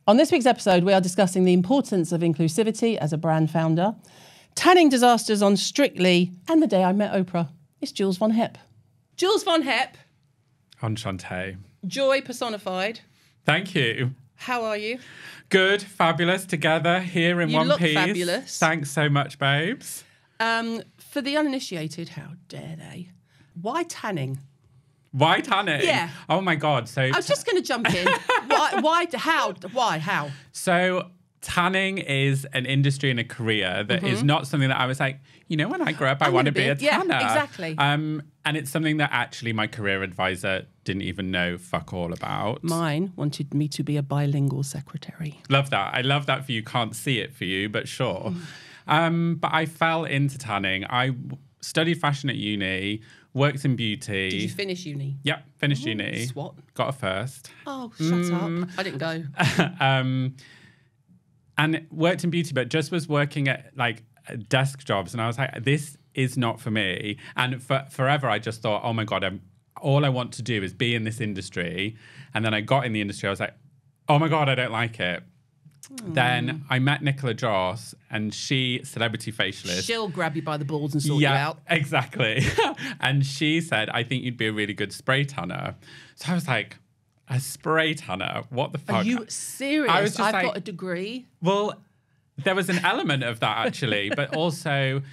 On this week's episode, we are discussing the importance of inclusivity as a brand founder, tanning disasters on Strictly, and the day I met Oprah. It's Jules Von Hep. Jules Von Hep. Enchanté. Joy personified. Thank you. How are you? Good, fabulous, together here in one piece. You look fabulous. Thanks so much, babes. For the uninitiated, how dare they? Why tanning? Why tanning? Yeah. Oh my God. So I was just going to jump in. How? So tanning is an industry and a career that is not something that I was like, you know, when I grow up, I want to be a tanner. Yeah, exactly. And it's something that actually my career advisor didn't even know fuck all about. Mine wanted me to be a bilingual secretary. Love that. I love that for you. Can't see it for you, but sure. But I fell into tanning. I studied fashion at uni, worked in beauty. Did you finish uni? Yep, finished uni. Swat. Got a first. Oh, shut up. I didn't go. And worked in beauty, but just was working at like desk jobs. And I was like, this is not for me. And forever, I just thought, oh my God, all I want to do is be in this industry. And then I got in the industry. I was like, oh my God, I don't like it. Then I met Nicola Joss, and she, celebrity facialist. She'll grab you by the balls and sort you out. Yeah, exactly. And she said, I think you'd be a really good spray tanner. So I was like, a spray tanner? What the fuck? Are you serious? I was just I've got a degree. Well, there was an element of that actually, but also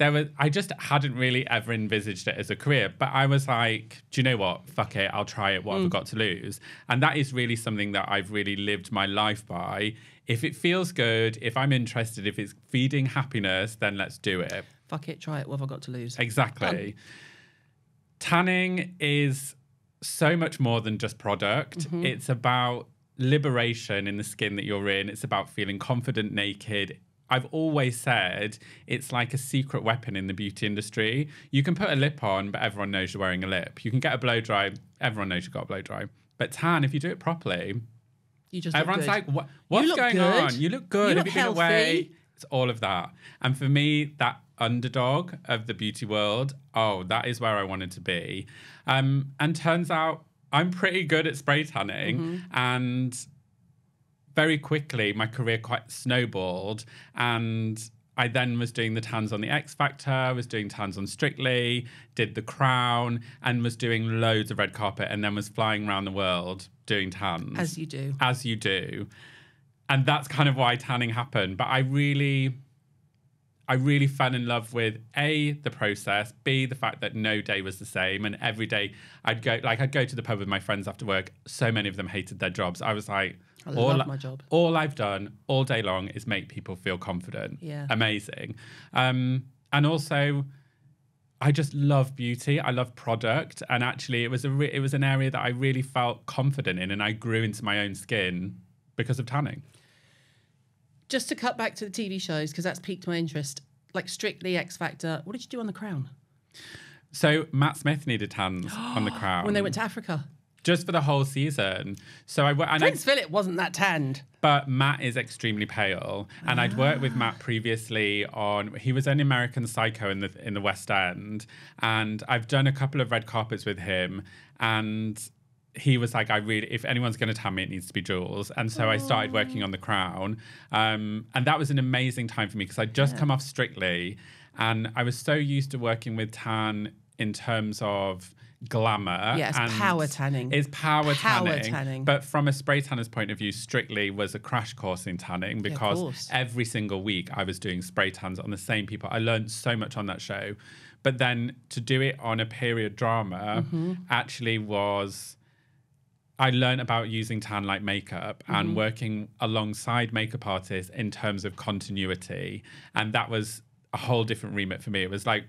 I just hadn't really ever envisaged it as a career. But I was like, do you know what? Fuck it, I'll try it. What have I got to lose? And that is really something that I've really lived my life by. If it feels good, if I'm interested, if it's feeding happiness, then let's do it. Fuck it, try it. What have I got to lose? Exactly. Tanning is so much more than just product. It's about liberation in the skin that you're in. It's about feeling confident naked. I've always said it's like a secret weapon in the beauty industry. You can put a lip on, but everyone knows you're wearing a lip. You can get a blow dry, everyone knows you've got a blow dry. But tan, if you do it properly, everyone's like, what's going on? You look good. You look Have you been healthy. away? It's all of that. And for me, that underdog of the beauty world, that is where I wanted to be. And turns out I'm pretty good at spray tanning. And very quickly, my career quite snowballed. And I then was doing the tans on The X Factor, was doing tans on Strictly, did The Crown, and was doing loads of red carpet, and then was flying around the world doing tans. As you do. As you do. And that's kind of why tanning happened. But I really fell in love with A, the process, B, the fact that no day was the same. And every day I'd go to the pub with my friends after work. So many of them hated their jobs. I was like, I love my job. All I've done all day long is make people feel confident. Yeah. Amazing. And also, I just love beauty. I love product. And actually, it was an area that I really felt confident in. And I grew into my own skin because of tanning. Just to cut back to the TV shows, because that's piqued my interest, like Strictly, X Factor. What did you do on The Crown? So Matt Smith needed tans on The Crown. When they went to Africa? Just for the whole season. So Prince Philip wasn't that tanned. But Matt is extremely pale. And I'd worked with Matt previously he was an American Psycho in the West End. And I've done a couple of red carpets with him. And he was like, if anyone's going to tan me, it needs to be Jules. And so I started working on The Crown. And that was an amazing time for me because I'd just come off Strictly. And I was so used to working with tan in terms of glamour. Yes, power tanning. It's power tanning. tanning. But from a spray tanner's point of view, Strictly was a crash course in tanning because every single week I was doing spray tans on the same people. I learned so much on that show. But then to do it on a period drama actually was... I learned about using tan like makeup and working alongside makeup artists in terms of continuity. And that was a whole different remit for me. It was like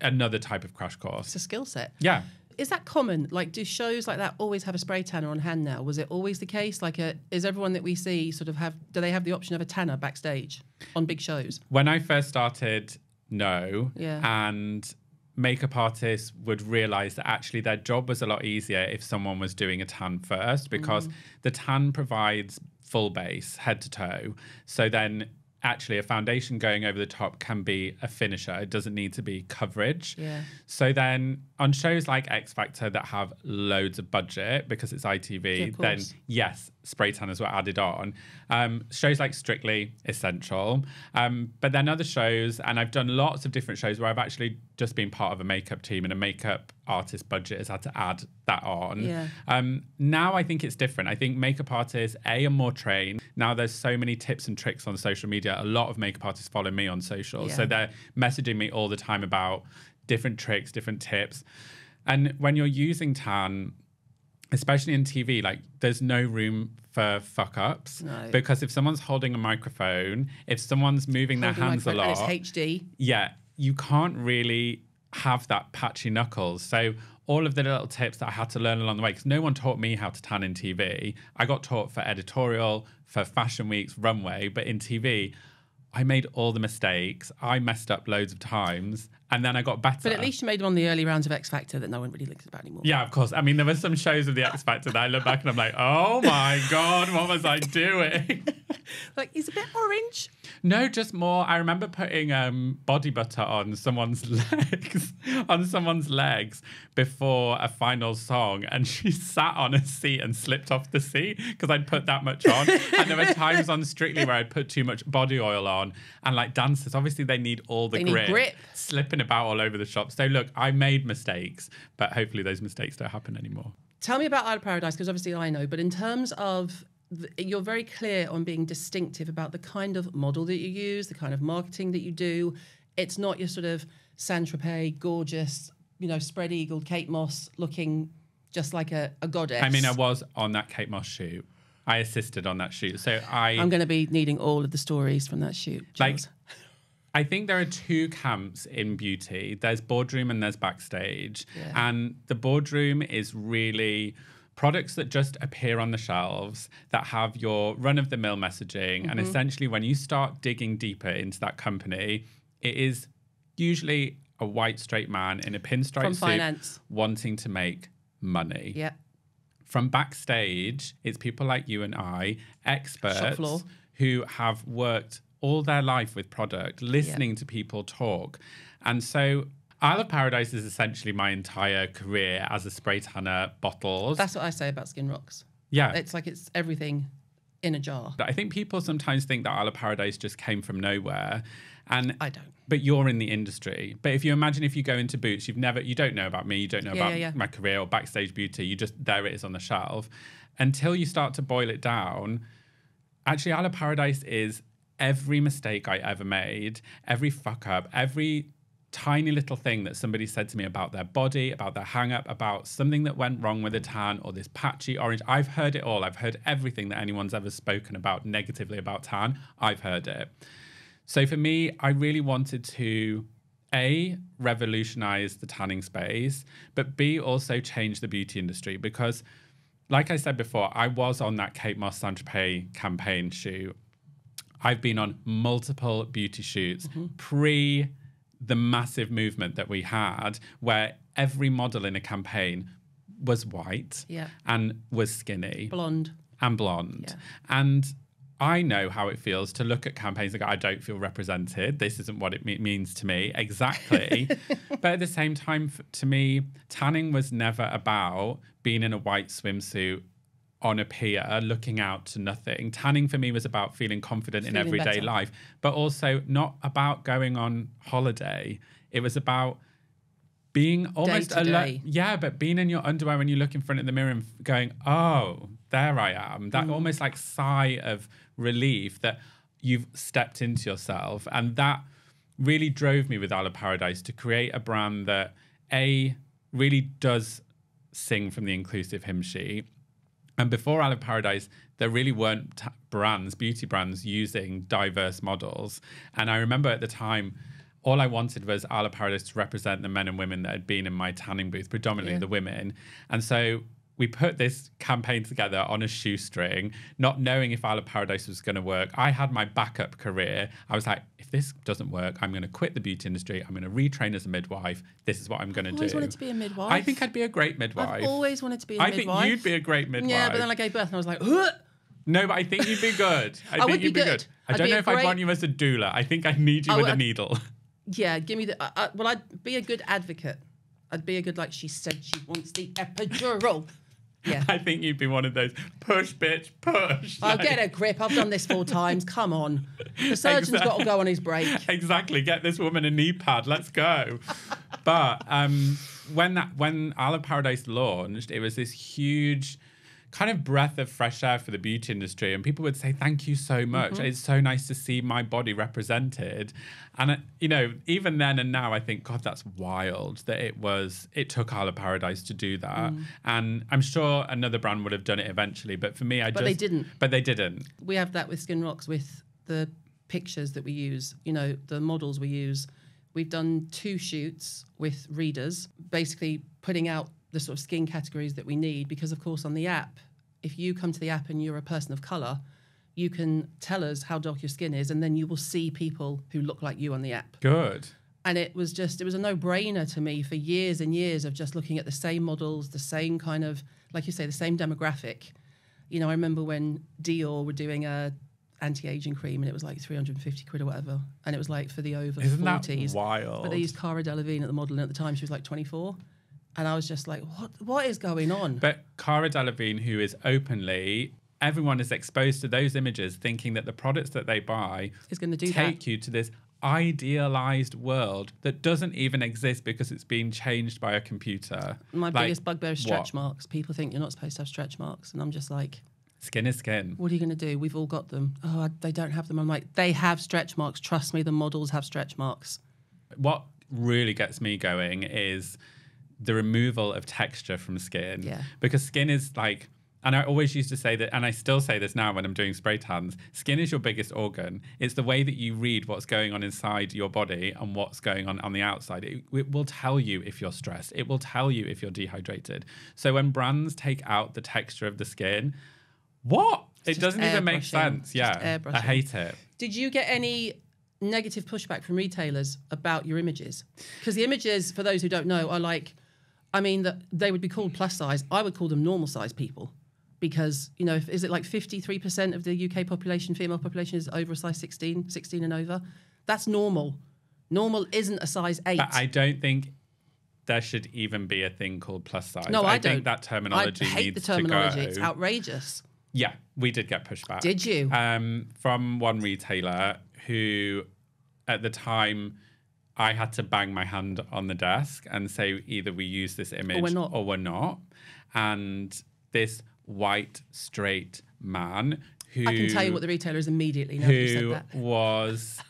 another type of crash course. It's a skill set. Yeah. Is that common? Like, do shows like that always have a spray tanner on hand now? Was it always the case? Like, is everyone that we see do they have the option of a tanner backstage on big shows? When I first started, no. Yeah. And makeup artists would realize that actually their job was a lot easier if someone was doing a tan first because the tan provides full base, head to toe. So then actually a foundation going over the top can be a finisher. It doesn't need to be coverage. Yeah. So then on shows like X Factor that have loads of budget because it's ITV, then yes, spray tanners were added on. Shows like Strictly, essential. But then other shows, and I've done lots of different shows where I've actually just been part of a makeup team, and a makeup artist budget has had to add that on. Yeah. Now I think it's different. I think makeup artists, are more trained. Now there's so many tips and tricks on social media. A lot of makeup artists follow me on social. So they're messaging me all the time about different tricks, different tips. And when you're using tan, especially in TV, like there's no room for fuck ups. No. Because if someone's holding a microphone, if someone's moving their hands a lot, and it's HD. Yeah, you can't really have that patchy knuckles. So all of the little tips that I had to learn along the way, because no one taught me how to tan in TV. I got taught for editorial, for Fashion Week's runway, but in TV, I made all the mistakes. I messed up loads of times, and then I got better. But at least you made one of the early rounds of X Factor that no one really thinks about anymore. Yeah, of course. I mean, there were some shows of the X Factor that I look back and I'm like, oh my God, what was I doing? Like, he's a bit orange. No, just more. I remember putting body butter on someone's legs before a final song, and she sat on a seat and slipped off the seat because I'd put that much on. And there were times on Strictly where I'd put too much body oil on, and like dancers, obviously they need all the grip, slipping about all over the shop. So look, I made mistakes, but hopefully those mistakes don't happen anymore. Tell me about Isle of Paradise, because obviously I know, but in terms of you're very clear on being distinctive about the kind of model that you use, the kind of marketing that you do. It's not your sort of Saint-Tropez, gorgeous, spread eagled Kate Moss looking just like a goddess. I mean, I was on that Kate Moss shoot. I assisted on that shoot. So I'm going to be needing all of the stories from that shoot, Jules. I think there are two camps in beauty. There's boardroom and there's backstage. Yeah. And the boardroom is really products that just appear on the shelves that have your run-of-the-mill messaging. And essentially, when you start digging deeper into that company, it is usually a white, straight man in a pinstripe suit wanting to make money. Yeah. From backstage, it's people like you and I, experts who have worked all their life with product, listening to people talk. And so Isle of Paradise is essentially my entire career as a spray tanner bottles. That's what I say about Skin Rocks. Yeah. It's like it's everything in a jar. I think people sometimes think that Isle of Paradise just came from nowhere. And I don't. But you're in the industry. But if you imagine if you go into Boots, you don't know about me, you don't know about my career or backstage beauty, there it is on the shelf. Until you start to boil it down, actually Isle of Paradise is every mistake I ever made, every fuck up, every tiny little thing that somebody said to me about their body, about their hang up, about something that went wrong with a tan or this patchy orange. I've heard it all. I've heard everything that anyone's ever spoken about negatively about tan. I've heard it. So for me, I really wanted to A, revolutionize the tanning space, but B, also change the beauty industry because like I said before, I was on that Kate Moss Saint-Tropez campaign shoot. I've been on multiple beauty shoots pre the massive movement that we had where every model in a campaign was white and was skinny. Blonde. Yeah. And I know how it feels to look at campaigns and go, I don't feel represented. This isn't what it means to me. Exactly. But at the same time, to me, tanning was never about being in a white swimsuit on a pier looking out to nothing. Tanning for me was about feeling confident in everyday life, but also not about going on holiday. It was about being almost alone. Yeah, but being in your underwear when you look in front of the mirror and going, oh, there I am. That almost like sigh of relief that you've stepped into yourself. And that really drove me with Isle of Paradise to create a brand that A, really does sing from the inclusive hymn sheet. And before Isle of Paradise, there really weren't beauty brands using diverse models. And I remember at the time, all I wanted was Isle of Paradise to represent the men and women that had been in my tanning booth, predominantly the women. And so we put this campaign together on a shoestring, not knowing if Isle of Paradise was going to work. I had my backup career. I was like, if this doesn't work, I'm going to quit the beauty industry. I'm going to retrain as a midwife. This is what I'm going to do. I've always wanted to be a midwife. I think I'd be a great midwife. I've always wanted to be a midwife. I think you'd be a great midwife. Yeah, but then I gave birth and I was like, ugh! No, but I think you'd be good. I think you'd be good. I don't know if I'd want you as a doula. I think I need you with a needle. Yeah, give me the... well, I'd be a good advocate. I'd be a good, like, she said she wants the epidural. Yeah. I think you'd be one of those, push, bitch, push. I'll get a grip. I've done this 4 times. Come on. The surgeon's got to go on his break. Exactly. Get this woman a knee pad. Let's go. But when Isle of Paradise launched, it was this huge kind of breath of fresh air for the beauty industry. And people would say, thank you so much. Mm-hmm. It's so nice to see my body represented. And, you know, even then and now, I think, God, that's wild that it took Isle of Paradise to do that. And I'm sure another brand would have done it eventually. But for me, But they didn't. We have that with Skin Rocks, with the pictures that we use, you know, the models we use. We've done 2 shoots with readers, basically putting out the sort of skin categories that we need, because of course on the app, if you come to the app and you're a person of colour, you can tell us how dark your skin is, and then you will see people who look like you on the app. Good. And it was a no-brainer to me for years and years of just looking at the same models, the same kind of, like you say, the same demographic. You know, I remember when Dior were doing a anti-aging cream and it was like 350 quid or whatever, and it was like for the over 40s. That wild? But they used Cara Delevingne at the model, and at the time she was like 24. And I was just like, what is going on? But Cara Delevingne, who is openly, everyone is exposed to those images thinking that the products that they buy is going to take you to this idealized world that doesn't even exist because it's been changed by a computer. My biggest bugbear is stretch marks. People think you're not supposed to have stretch marks. And I'm just like... Skin is skin. What are you going to do? We've all got them. Oh, they don't have them. I'm like, they have stretch marks. Trust me, the models have stretch marks. What really gets me going is the removal of texture from skin. Yeah. Because skin is like, and I always used to say that, and I still say this now when I'm doing spray tans, skin is your biggest organ. It's the way that you read what's going on inside your body and what's going on the outside. It will tell you if you're stressed. It will tell you if you're dehydrated. So when brands take out the texture of the skin, what? It doesn't even make sense. Yeah. I hate it. Did you get any negative pushback from retailers about your images? Because the images, for those who don't know, are like, I mean, that they would be called plus size. I would call them normal size people, because, you know, is it like 53% of the UK population, female population, is over a size 16 and over? That's normal. Normal isn't a size 8. But I don't think there should even be a thing called plus size. No, I think that terminology I hate needs the terminology. to go. It's outrageous. Yeah, we did get pushback. Did you? From one retailer who, at the time, I had to bang my hand on the desk and say either we use this image or we're not. And this white, straight man who... I can tell you what the retailer is immediately now that you said that. Was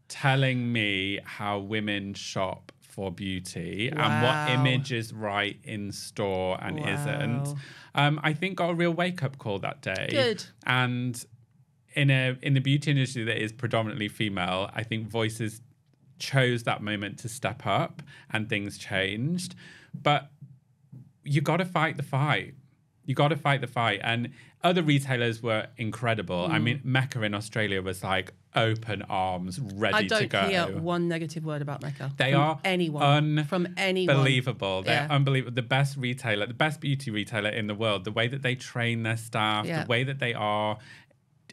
telling me how women shop for beauty and what image is right in store and isn't. I think got a real wake-up call that day. Good. And in the beauty industry that is predominantly female, I think voices chose that moment to step up and things changed. But you got to fight the fight. You got to fight the fight. And other retailers were incredible. I mean, Mecca in Australia was like open arms, ready to go. I don't hear one negative word about Mecca. They are from anyone. Unbelievable. They're unbelievable. The best retailer, the best beauty retailer in the world, the way that they train their staff, the way that they are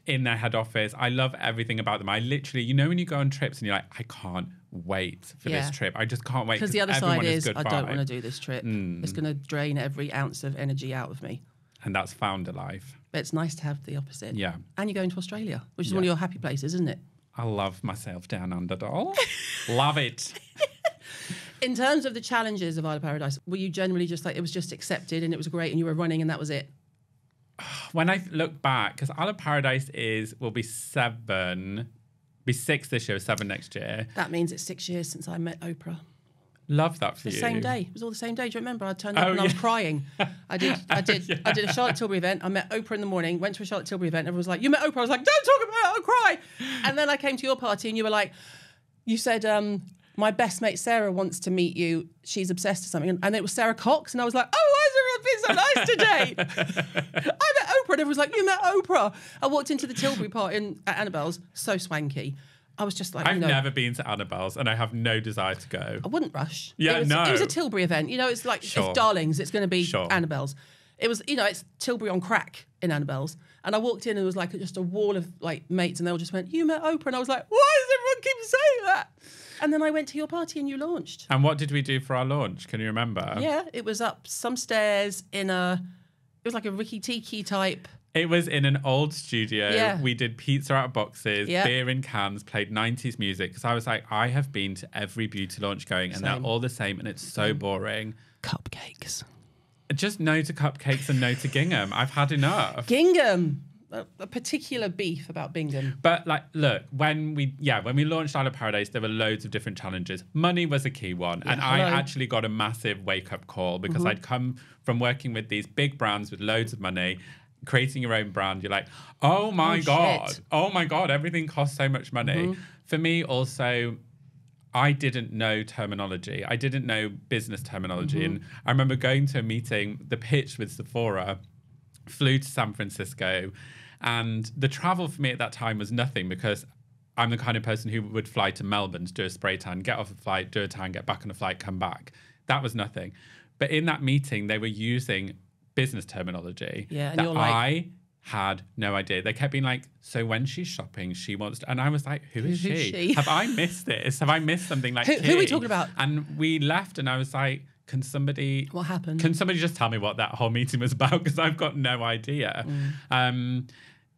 in their head office. I love everything about them. I literally, you know, when you go on trips and you're like, I can't wait for this trip. I just can't wait. Because the other side is I don't want to do this trip. It's going to drain every ounce of energy out of me. And that's founder life. But it's nice to have the opposite. Yeah. And you're going to Australia, which is one of your happy places, isn't it? I love myself down under, doll. Love it. In terms of the challenges of Isle of Paradise, were you generally just like, it was just accepted and it was great and you were running and that was it? When I look back, because Isle of Paradise will be 7, be 6 this year, 7 next year. That means it's 6 years since I met Oprah. Love that for you. The same day. It was all the same day. Do you remember? I turned up and I was crying. I did a Charlotte Tilbury event. I met Oprah in the morning, went to a Charlotte Tilbury event. Everyone was like, you met Oprah? I was like, don't talk about it, I'll cry. And then I came to your party and you were like, you said, my best mate Sarah wants to meet you. She's obsessed with something. And it was Sarah Cox. And I was like, oh, why is everyone being so nice today? I met Oprah. And everyone was like, you met Oprah. I walked into the Tilbury party at Annabelle's. So swanky. I was just like, I've never been to Annabelle's and I have no desire to go. I wouldn't rush. Yeah, it was a Tilbury event. You know, it's like, it's Darlings. It's going to be Annabelle's. It was, you know, it's Tilbury on crack in Annabelle's. And I walked in and it was like just a wall of like mates and they all just went, you met Oprah. And I was like, why does everyone keep saying that? And then I went to your party and you launched. And what did we do for our launch? Can you remember? Yeah, it was up some stairs it was like a Ricky Tiki type. It was in an old studio. Yeah. We did pizza out of boxes, Yeah. beer in cans, played 90s music. Because I was like, I have been to every beauty launch going and they're all the same and it's so boring. Cupcakes. Just no to cupcakes and no to gingham. I've had enough. Gingham. A particular beef about Bingham. But like, look, when we launched Isle of Paradise, there were loads of different challenges. Money was a key one. Yeah, and I actually got a massive wake-up call because I'd come from working with these big brands with loads of money. Creating your own brand, you're like, oh my God, everything costs so much money. For me also, I didn't know terminology. I didn't know business terminology. And I remember going to a meeting, the pitch with Sephora, flew to San Francisco, and the travel for me at that time was nothing because I'm the kind of person who would fly to Melbourne to do a spray tan, get off a flight, do a tan, get back on a flight, come back. That was nothing. But in that meeting, they were using business terminology and that you're like, I had no idea. They kept being like, so when she's shopping, she wants to, and I was like, who's she? Have I missed this? Have I missed something like who are we talking about? And we left and I was like, what happened? Can somebody just tell me what that whole meeting was about? Because I've got no idea.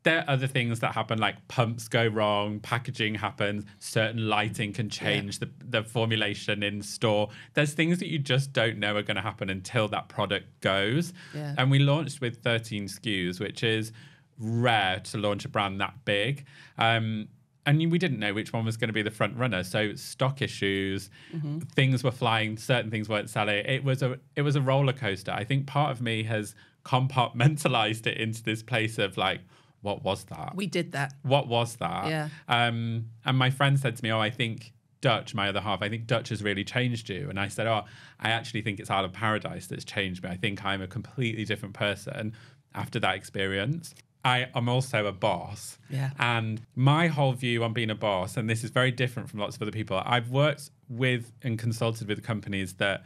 There are other things that happen, like pumps go wrong, packaging happens, certain lighting can change the formulation in store. There's things that you just don't know are going to happen until that product goes. Yeah. And we launched with 13 SKUs, which is rare to launch a brand that big. And we didn't know which one was going to be the front runner. So stock issues, things were flying, certain things weren't selling. It was a roller coaster. I think part of me has compartmentalized it into this place of like, what was that? We did that. What was that? Yeah. And my friend said to me, I think Dutch, my other half, I think Dutch has really changed you. And I said, I actually think it's Isle of Paradise that's changed me. I think I'm a completely different person after that experience. I am also a boss. Yeah. And my whole view on being a boss, and this is very different from lots of other people, I've worked with and consulted with companies that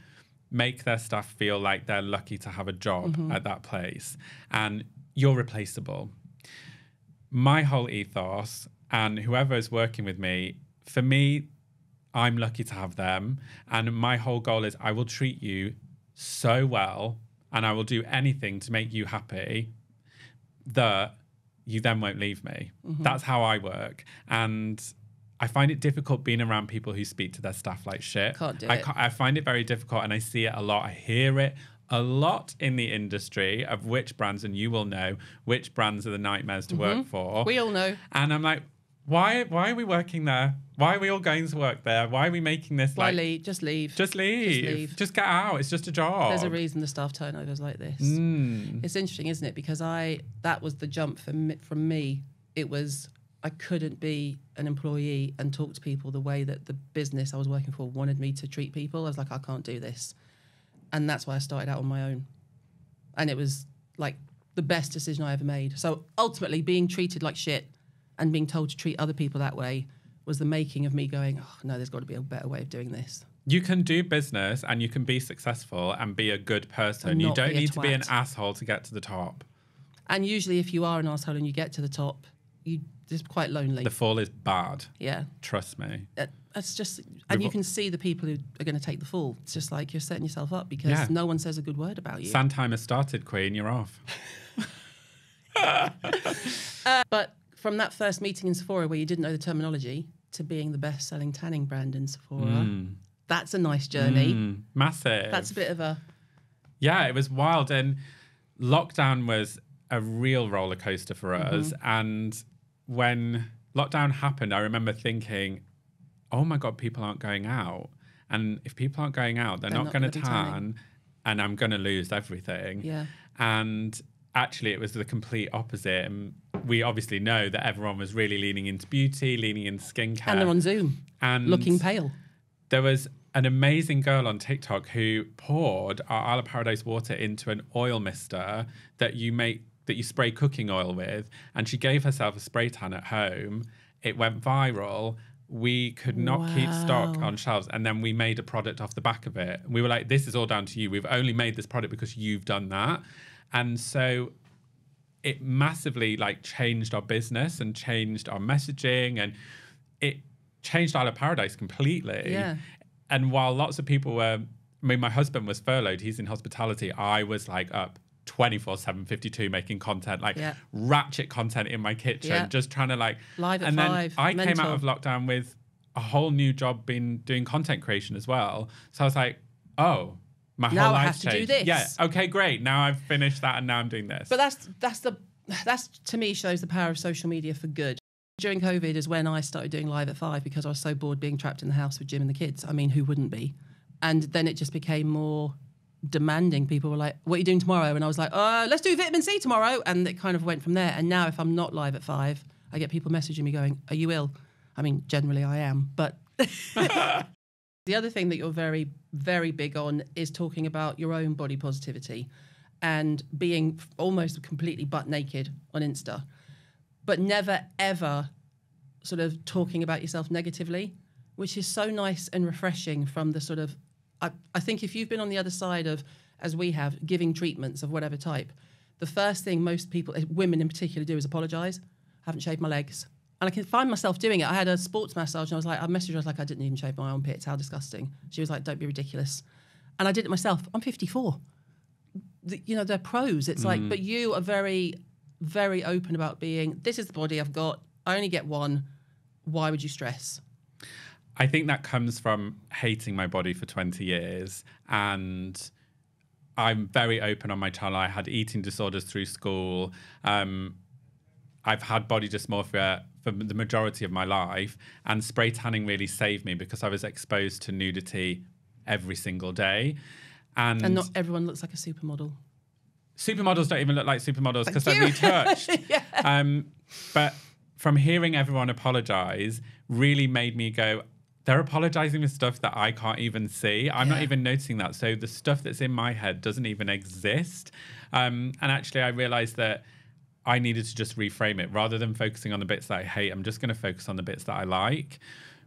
make their staff feel like they're lucky to have a job at that place. And you're replaceable. My whole ethos and whoever is working with me, for me, I'm lucky to have them. And my whole goal is I will treat you so well and I will do anything to make you happy that you then won't leave me. That's how I work. And I find it difficult being around people who speak to their staff like shit. Can't do it. I find it very difficult and I see it a lot. I hear it a lot in the industry of which brands, and you will know which brands are the nightmares to work for. We all know. And I'm like, why are we working there? Why are we all going to work there? Why are we making this Just leave. Just leave. Just get out. It's just a job. There's a reason the staff turnover is like this. It's interesting, isn't it? Because that was the jump from me. It was, I couldn't be an employee and talk to people the way that the business I was working for wanted me to treat people. I was like, I can't do this. And that's why I started out on my own. And it was like the best decision I ever made. So ultimately being treated like shit and being told to treat other people that way was the making of me going, oh no, there's got to be a better way of doing this. You can do business and you can be successful and be a good person. You don't need to be an asshole to get to the top. And usually if you are an asshole and you get to the top, it's quite lonely. The fall is bad. Yeah. Trust me. It's just, and you can see the people who are going to take the fall. It's just like you're setting yourself up because no one says a good word about you. Sandtime has started, Queen. You're off. But from that first meeting in Sephora where you didn't know the terminology to being the best-selling tanning brand in Sephora, that's a nice journey. Massive. That's a bit of a... Yeah, it was wild. And lockdown was a real roller coaster for us. And when lockdown happened, I remember thinking, oh my God, people aren't going out. And if people aren't going out, they're not going to tan and I'm going to lose everything. Yeah. And actually it was the complete opposite. And we obviously know that everyone was really leaning into beauty, leaning into skincare. And they're on Zoom, and looking pale. There was an amazing girl on TikTok who poured our Isle of Paradise water into an oil mister that you spray cooking oil with. And she gave herself a spray tan at home. It went viral. We could not keep stock on shelves. And then we made a product off the back of it. We were like, this is all down to you. We've only made this product because you've done that. And so it massively changed our business and changed our messaging. And changed Isle of Paradise completely. Yeah. And while lots of people were, I mean, my husband was furloughed, he's in hospitality. I was like up 24/7, 52 making content, like ratchet content in my kitchen, just trying to like live at and 5. Then I mental. came out of lockdown with a whole new job, been doing content creation as well. So I was like, oh, my whole life's changed. Now I have to do this. Yeah, okay, great. Now I've finished that and now I'm doing this. But that's to me shows the power of social media for good. During COVID is when I started doing live at 5 because I was so bored being trapped in the house with Jim and the kids. I mean, who wouldn't be? And then it just became more demanding. People were like, what are you doing tomorrow? And I was like, let's do vitamin C tomorrow. And it kind of went from there. And now if I'm not live at 5, I get people messaging me going, are you ill? I mean, generally I am. But the other thing that you're very, very big on is talking about your own body positivity and being almost completely butt naked on Insta, but never, ever sort of talking about yourself negatively, which is so nice and refreshing from the sort of, I think if you've been on the other side of, as we have, giving treatments of whatever type, the first thing most people, women in particular, do is apologise. I haven't shaved my legs. And I can find myself doing it. I had a sports massage and I messaged her, I was like, I didn't even shave my armpits. How disgusting. She was like, don't be ridiculous. And I did it myself. I'm 54. They're pros. It's like, but you are very, very open about being, this is the body I've got. I only get one. Why would you stress? I think that comes from hating my body for 20 years. And I'm very open on my channel. I had eating disorders through school. I've had body dysmorphia for the majority of my life. And spray tanning really saved me because I was exposed to nudity every single day. And not everyone looks like a supermodel. Supermodels don't even look like supermodels because they're retouched. But from hearing everyone apologise really made me go, they're apologising for stuff that I can't even see. I'm not even noticing that. So the stuff that's in my head doesn't even exist. And actually I realised that I needed to just reframe it. Rather than focusing on the bits that I hate, I'm just going to focus on the bits that I like.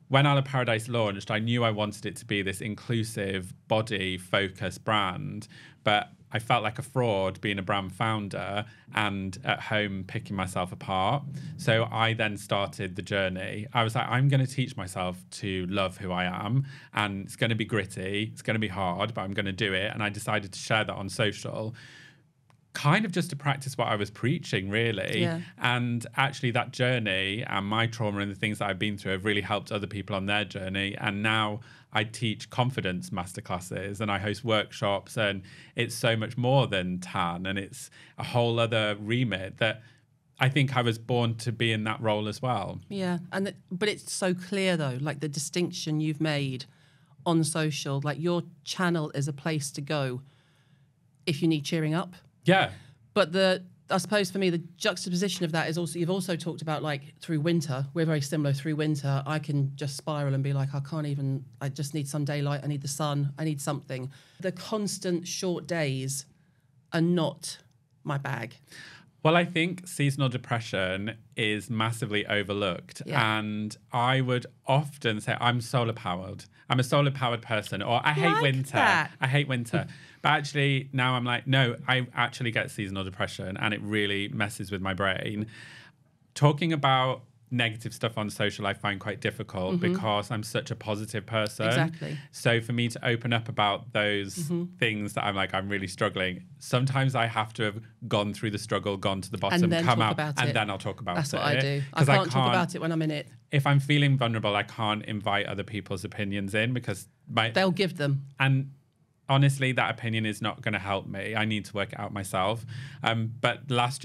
When Isle of Paradise launched, I knew I wanted it to be this inclusive, body-focused brand, but I felt like a fraud being a brand founder and at home picking myself apart. So I then started the journey. I was like, I'm going to teach myself to love who I am, and it's going to be gritty, it's going to be hard, but I'm going to do it. And I decided to share that on social, kind of just to practice what I was preaching, really. Yeah. And actually that journey and my trauma and the things that I've been through have really helped other people on their journey. And now I teach confidence masterclasses and I host workshops, and it's so much more than tan, and it's a whole other remit that I think I was born to be in that role as well. Yeah, but it's so clear though, like the distinction you've made on social, like your channel is a place to go if you need cheering up. Yeah. But I suppose for me, the juxtaposition of that is also, you've also talked about like through winter, we're very similar through winter. I can just spiral and be like, I just need some daylight. I need the sun. I need something. The constant short days are not my bag. Well, I think seasonal depression is massively overlooked. Yeah. And I would often say I'm solar powered. I'm a solar powered person, or I hate winter. I hate winter. But actually now I'm like, no, I actually get seasonal depression and it really messes with my brain. Talking about negative stuff on social I find quite difficult because I'm such a positive person. Exactly. So for me to open up about those things that I'm like, I'm really struggling, sometimes I have to have gone through the struggle, gone to the bottom, come out, and then I'll talk about it. That's what I do. I can't talk about it when I'm in it. If I'm feeling vulnerable, I can't invite other people's opinions in because they'll give them. And honestly, that opinion is not going to help me. I need to work it out myself. But last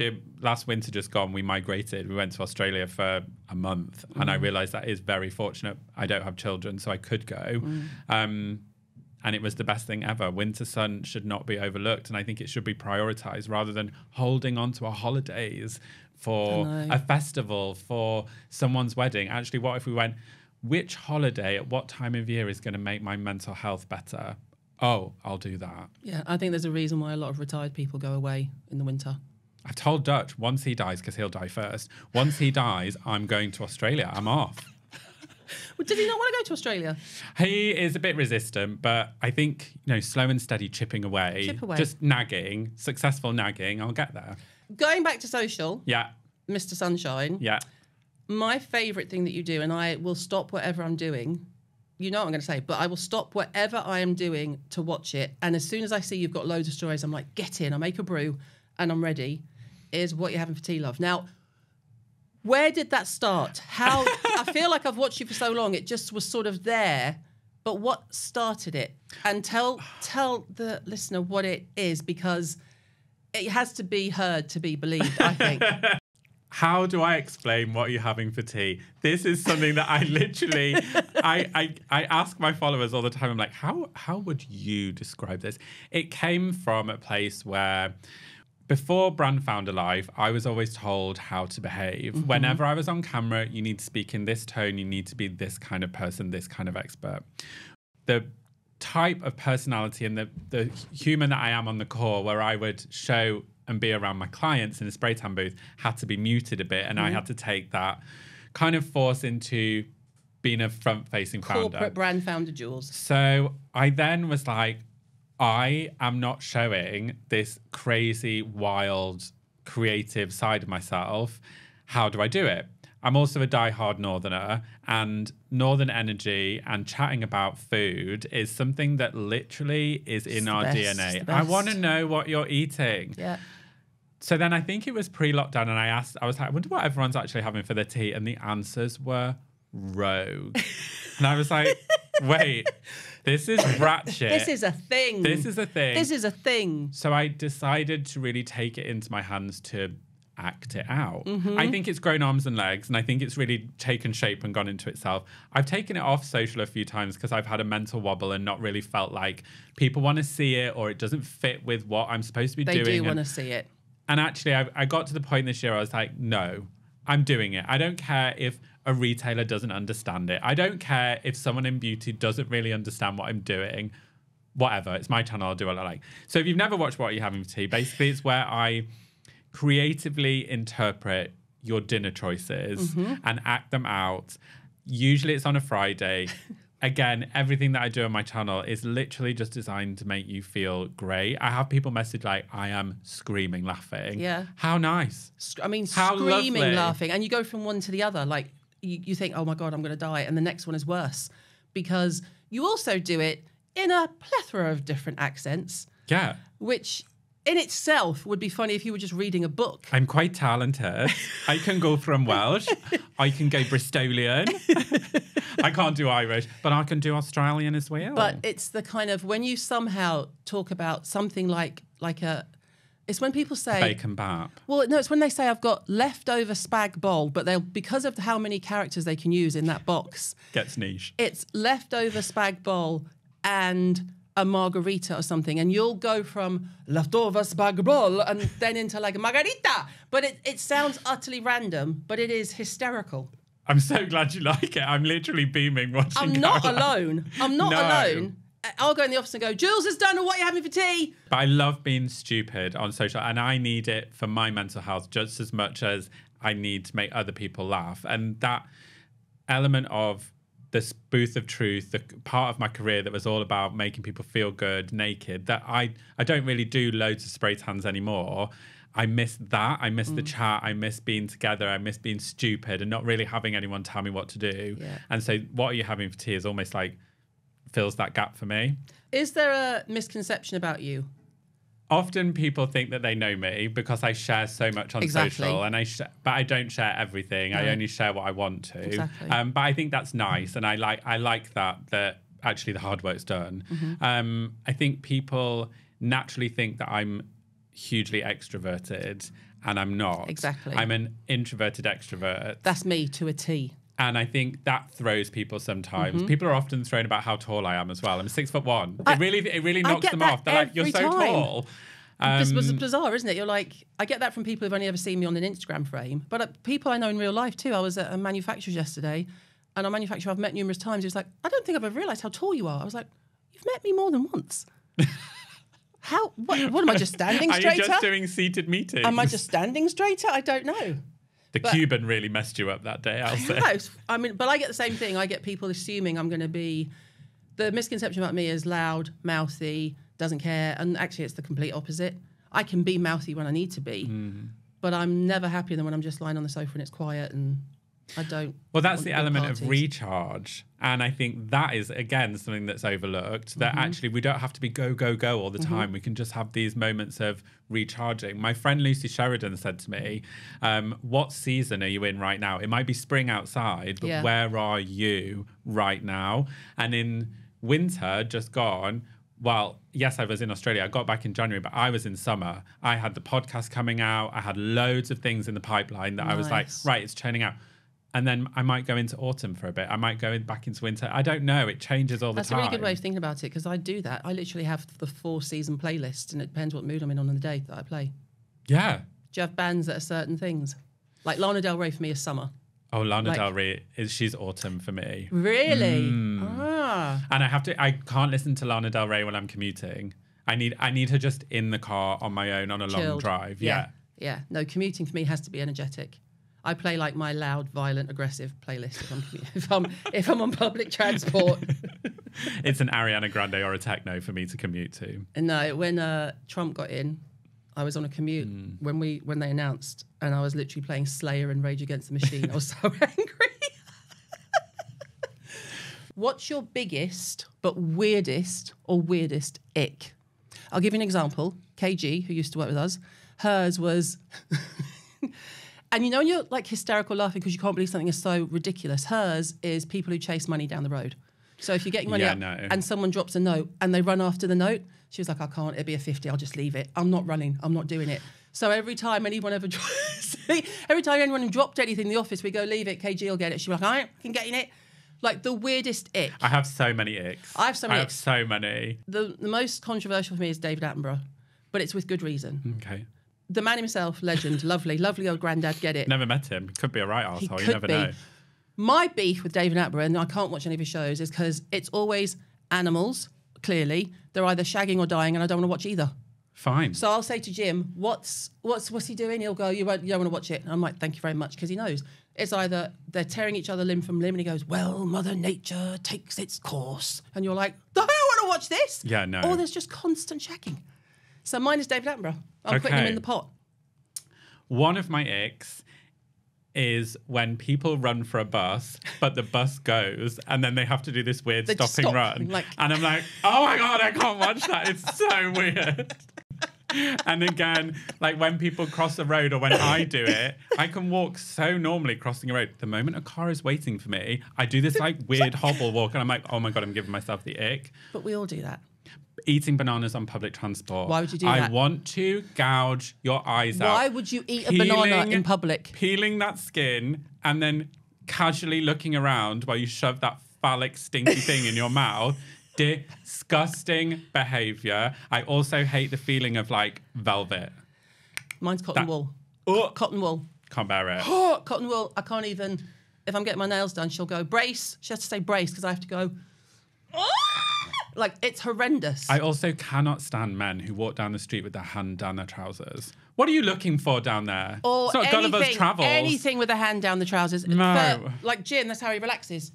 winter just gone, we migrated. We went to Australia for a month, and I realised that is very fortunate. I don't have children, so I could go. And it was the best thing ever. Winter sun should not be overlooked, and I think it should be prioritised rather than holding on to our holidays for a festival, for someone's wedding. Actually, what if we went, which holiday at what time of year is going to make my mental health better? Oh, I'll do that. Yeah, I think there's a reason why a lot of retired people go away in the winter. I've told Dutch, once he dies, because he'll die first, once he dies, I'm going to Australia. I'm off. Well, did he not want to go to Australia? He is a bit resistant, but I think, slow and steady chipping away. Chip away. Just nagging, successful nagging, I'll get there. Going back to social. Yeah. Mr. Sunshine. Yeah. my favourite thing that you do, and I will stop whatever I'm doing, you know what I'm going to say, but I will stop whatever I am doing to watch it. And as soon as I see you've got loads of stories, I'm like, get in, I make a brew and I'm ready, is What You're Having for Tea, Love. Now, where did that start? How, I feel like I've watched you for so long, it just was sort of there, but what started it? And tell the listener what it is, because it has to be heard to be believed, I think. How do I explain What You're Having for Tea? This is something that I literally, I ask my followers all the time. I'm like, how would you describe this? It came from a place where, before Brand Founder Life, I was always told how to behave. Mm-hmm. Whenever I was on camera, you need to speak in this tone, you need to be this kind of person, this kind of expert. The type of personality and the human that I am on the core, where I would show and be around my clients in a spray tan booth, had to be muted a bit, and I had to take that kind of force into being a front-facing founder. Corporate brand founder, Jules. So I then was like, I am not showing this crazy, wild, creative side of myself. How do I do it? I'm also a diehard Northerner, and Northern energy and chatting about food is something that literally is in our DNA. I want to know what you're eating. Yeah. So then I think it was pre-lockdown, and I was like, I wonder what everyone's actually having for their tea. And the answers were rogue. And I was like, wait, this is rat shit. This is a thing. This is a thing. This is a thing. So I decided to really take it into my hands to act it out. Mm-hmm. I think it's grown arms and legs, and I think it's really taken shape and gone into itself. I've taken it off social a few times because I've had a mental wobble and not really felt like people want to see it, or it doesn't fit with what I'm supposed to be doing. They do want to see it. And actually, I got to the point this year, I was like, no, I'm doing it. I don't care if a retailer doesn't understand it. I don't care if someone in beauty doesn't really understand what I'm doing. Whatever, it's my channel, I'll do what I like. So if you've never watched What You're Having for Tea, basically it's where I creatively interpret your dinner choices and act them out. Usually it's on a Friday. Again, everything that I do on my channel is literally just designed to make you feel great. I have people message like, I am screaming laughing. Yeah. How nice. How screaming lovely. Laughing. And you go from one to the other. Like, you think, oh my God, I'm going to die. And the next one is worse. Because you also do it in a plethora of different accents. Yeah. Which in itself would be funny if you were just reading a book. I'm quite talented. I can go from Welsh. I can go Bristolian. I can't do Irish, but I can do Australian as well. But it's the kind of, when you somehow talk about something like it's when people say bacon bap. Well, no, it's when they say I've got leftover spag bol, but they'll, because of how many characters they can use in that box, gets niche. It's leftover spag bol and a margarita or something, and you'll go from leftover spag bol and then into like a margarita. But it sounds utterly random, but it is hysterical. I'm so glad you like it. I'm literally beaming watching I'm not alone. I'm not alone. I'll go in the office and go, Jules has done What You're Having for Tea. But I love being stupid on social, and I need it for my mental health just as much as I need to make other people laugh. And that element of this booth of truth, the part of my career that was all about making people feel good naked, that I don't really do loads of spray tans anymore. I miss that. I miss the chat. I miss being together. I miss being stupid and not really having anyone tell me what to do. Yeah. And so What Are You Having for Tea is almost like fills that gap for me. Is there a misconception about you? Often people think that they know me because I share so much on social, and but I don't share everything. No. I only share what I want to. Exactly. But I think that's nice, and I like that actually the hard work's done. Mm-hmm. I think people naturally think that I'm hugely extroverted, and I'm not. Exactly. I'm an introverted extrovert. That's me to a T. And I think that throws people sometimes. Mm-hmm. People are often thrown about how tall I am as well. I'm 6'1". It really knocks them off. They're like, "You're so tall." This was bizarre, isn't it? You're like, I get that from people who've only ever seen me on an Instagram frame, but people I know in real life too. I was at a manufacturer yesterday, and a manufacturer I've met numerous times. He was like, "I don't think I've ever realised how tall you are." I was like, "You've met me more than once." How? What am I just standing straighter? Are you just doing seated meetings? Am I just standing straighter? I don't know. The Cuban really messed you up that day, I'll say. I mean, but I get the same thing. I get people assuming I'm going to be... The misconception about me is loud, mouthy, doesn't care. And actually, it's the complete opposite. I can be mouthy when I need to be, but I'm never happier than when I'm just lying on the sofa and it's quiet and I don't. Well, that's want the big element parties. of recharge. And I think that is, again, something that's overlooked, that actually we don't have to be go, go, go all the time. We can just have these moments of recharging. My friend Lucy Sheridan said to me, what season are you in right now? It might be spring outside, but where are you right now? And in winter, just gone, well, yes, I was in Australia. I got back in January, but I was in summer. I had the podcast coming out. I had loads of things in the pipeline that I was like, right, it's churning out. And then I might go into autumn for a bit. I might go back into winter. I don't know. It changes all the time. That's a really good way of thinking about it, because I do that. I literally have the 4-season playlist, and it depends what mood I'm in on the day that I play. Yeah. Do you have bands that are certain things? Like Lana Del Rey for me is summer. Oh, Lana Del Rey, she's autumn for me. Really? And I can't listen to Lana Del Rey when I'm commuting. I need her just in the car on my own on a long drive. Yeah. No, commuting for me has to be energetic. I play like my loud, violent, aggressive playlist if I'm on public transport. It's an Ariana Grande or a techno for me to commute to. And no, when Trump got in, I was on a commute when they announced, and I was literally playing Slayer and Rage Against the Machine. I was so angry. What's your biggest but weirdest ick? I'll give you an example. KG, who used to work with us, hers was... And you know when you're like hysterical laughing because you can't believe something is so ridiculous? Hers is people who chase money down the road. So if you're getting money out and someone drops a note and they run after the note, she was like, I can't, it'll be a 50, I'll just leave it. I'm not running, I'm not doing it. So every time anyone anyone dropped anything in the office, we go, leave it, KG will get it. She'd be like, all right, I can get in it. Like the weirdest ick. I have so many icks. I have so many. The most controversial for me is David Attenborough, but it's with good reason. Okay. The man himself, legend, lovely old granddad, get it. Never met him. Could be a right arsehole, you never know. My beef with David Attenborough, and I can't watch any of his shows, is because it's always animals, clearly. They're either shagging or dying, and I don't want to watch either. Fine. So I'll say to Jim, what's he doing? He'll go, you don't want to watch it. And I'm like, thank you very much, because he knows. It's either they're tearing each other limb from limb, and he goes, well, Mother Nature takes its course. And you're like, the hell I want to watch this? Yeah, no. Or there's just constant shagging. So mine is David Attenborough. I'm putting him in the pot. One of my icks is when people run for a bus, but the bus goes, and then they have to do this weird stop. Run. And I'm like, oh my God, I can't watch that. It's so weird. And again, like when people cross the road or when I do it, I can walk so normally crossing a road. The moment a car is waiting for me, I do this like weird hobble walk, and I'm like, oh my God, I'm giving myself the ick. But we all do that. Eating bananas on public transport. Why would you do that? I want to gouge your eyes out. Why would you eat a banana in public? Peeling that skin and then casually looking around while you shove that phallic stinky thing in your mouth. Disgusting behaviour. I also hate the feeling of like velvet. Mine's cotton wool. Cotton wool. Can't bear it. Cotton wool. I can't even, if I'm getting my nails done, she'll go, brace. She has to say brace because I have to go, like, it's horrendous. I also cannot stand men who walk down the street with their hand down their trousers. What are you looking for down there? Or it's not Gulliver's Travels. Anything with a hand down the trousers. No. Like Jim, that's how he relaxes.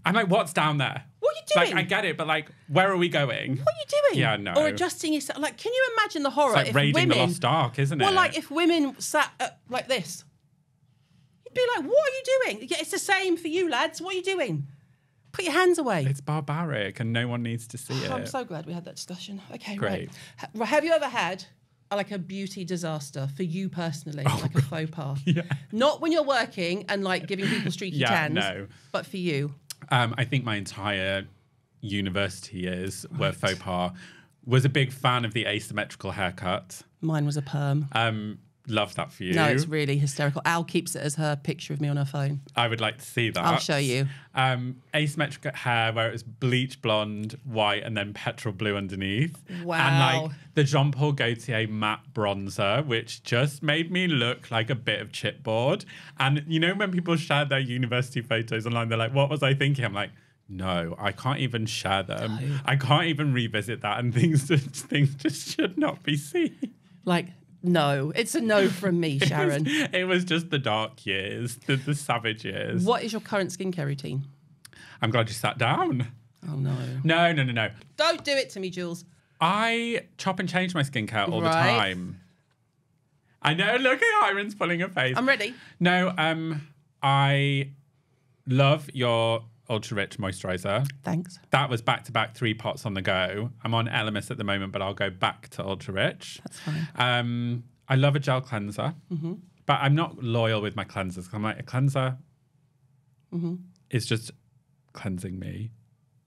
I'm like, what's down there? What are you doing? Like, I get it, but like, where are we going? What are you doing? Yeah, no. Or adjusting yourself. Like, can you imagine the horror it's like if raiding women... the Lost Ark, isn't it? Well, like, if women sat like this, you'd be like, what are you doing? Yeah, it's the same for you, lads. What are you doing? Put your hands away. It's barbaric and no one needs to see it. I'm so glad we had that discussion. Okay, great. Right. Have you ever had like a beauty disaster for you personally, like a faux pas? Yeah. Not when you're working and like giving people streaky tans, no. But for you. I think my entire university years were faux pas. Was a big fan of the asymmetrical haircut. Mine was a perm. Love that for you. No, it's really hysterical. Al keeps it as her picture of me on her phone. I would like to see that. I'll show you. Asymmetrical hair where it was bleach blonde, white, and then petrol blue underneath. Wow. And like the Jean Paul Gaultier matte bronzer, which just made me look like a bit of chipboard. And you know when people share their university photos online, they're like, what was I thinking? I'm like, no, I can't even share them. No. I can't even revisit that. And things just should not be seen. Like... No, it's a no from me, Sharon. It was just the dark years, the savage years. What is your current skincare routine? I'm glad you sat down. Oh, no. No. Don't do it to me, Jules. I chop and change my skincare all the time. I know, look at Hirons pulling her face. I'm ready. No, I love your Ultra Rich Moisturiser. Thanks. That was back-to-back 3 pots on the go. I'm on Elemis at the moment, but I'll go back to Ultra Rich. That's fine. I love a gel cleanser, but I'm not loyal with my cleansers. I'm like, a cleanser is just cleansing me.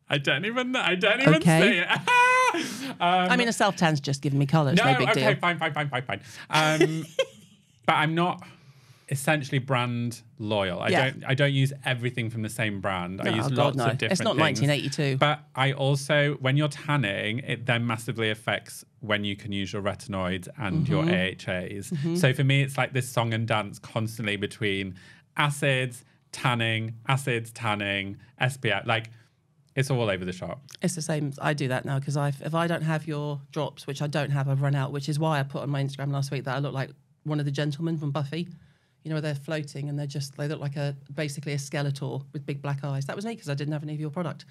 I don't even say it. I mean, a self-tan's just giving me colour. It's no big deal. Fine. But I'm not essentially brand loyal. I don't use everything from the same brand. I use lots of different It's not things. 1982. But I also, when you're tanning, it then massively affects when you can use your retinoids and your AHAs. So for me, it's like this song and dance constantly between acids, tanning, SPF. Like, it's all over the shop. It's the same. I do that now because if I don't have your drops, which I don't have, I've run out, which is why I put on my Instagram last week that I look like one of the gentlemen from Buffy. You know, where they're floating and they look like basically a Skeletor with big black eyes. That was me because I didn't have any of your product.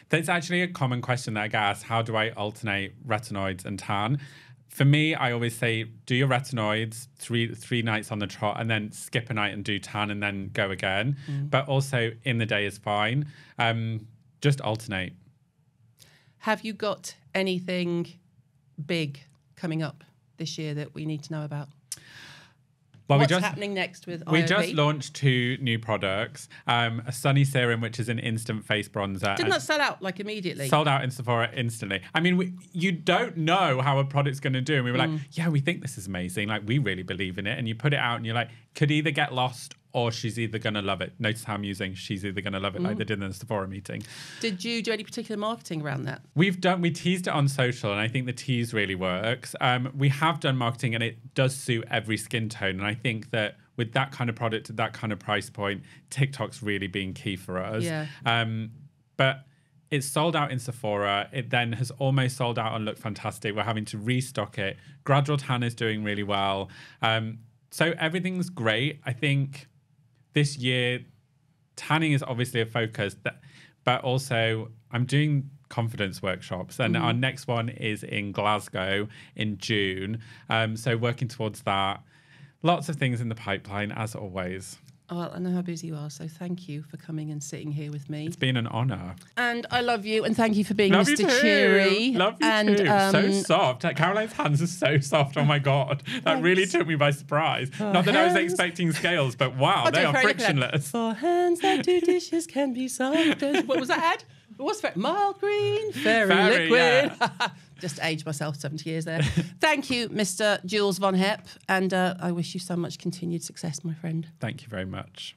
There's actually a common question that I get asked, how do I alternate retinoids and tan? For me, I always say, do your retinoids three nights on the trot and then skip a night and do tan and then go again. But also in the day is fine. Just alternate. Have you got anything big coming up this year that we need to know about? Well, What's happening next with IOP? We just launched 2 new products. A Sunny Serum, which is an instant face bronzer. Didn't that sell out like immediately? Sold out in Sephora instantly. I mean, you don't know how a product's going to do. And we were like, yeah, we think this is amazing. Like, we really believe in it. And you put it out and you're like, could either get lost or she's either going to love it. Notice how I'm using she's either going to love it like they did in the Sephora meeting. Did you do any particular marketing around that? We teased it on social and I think the tease really works. We have done marketing and it does suit every skin tone. And I think that with that kind of product at that kind of price point, TikTok's really been key for us. Yeah. But it's sold out in Sephora. It then has almost sold out on Look Fantastic. We're having to restock it. Gradual Tan is doing really well. So everything's great. I think this year, tanning is obviously a focus, but also I'm doing confidence workshops and our next one is in Glasgow in June. So working towards that. Lots of things in the pipeline, as always. Oh, well, I know how busy you are, so thank you for coming and sitting here with me. It's been an honour. And I love you, and thank you for being love Mr. You too. Cheery. Love you and, too. So soft. Caroline's hands are so soft. Oh my God. That really took me by surprise. Not that I was expecting scales, but wow, they are frictionless. For hands that do dishes can be soft as... What was that ad? What's that? Mild green, fairy liquid. Yeah. Just aged myself 70 years there. Thank you, Mr. Jules Von Hep. And I wish you so much continued success, my friend. Thank you very much.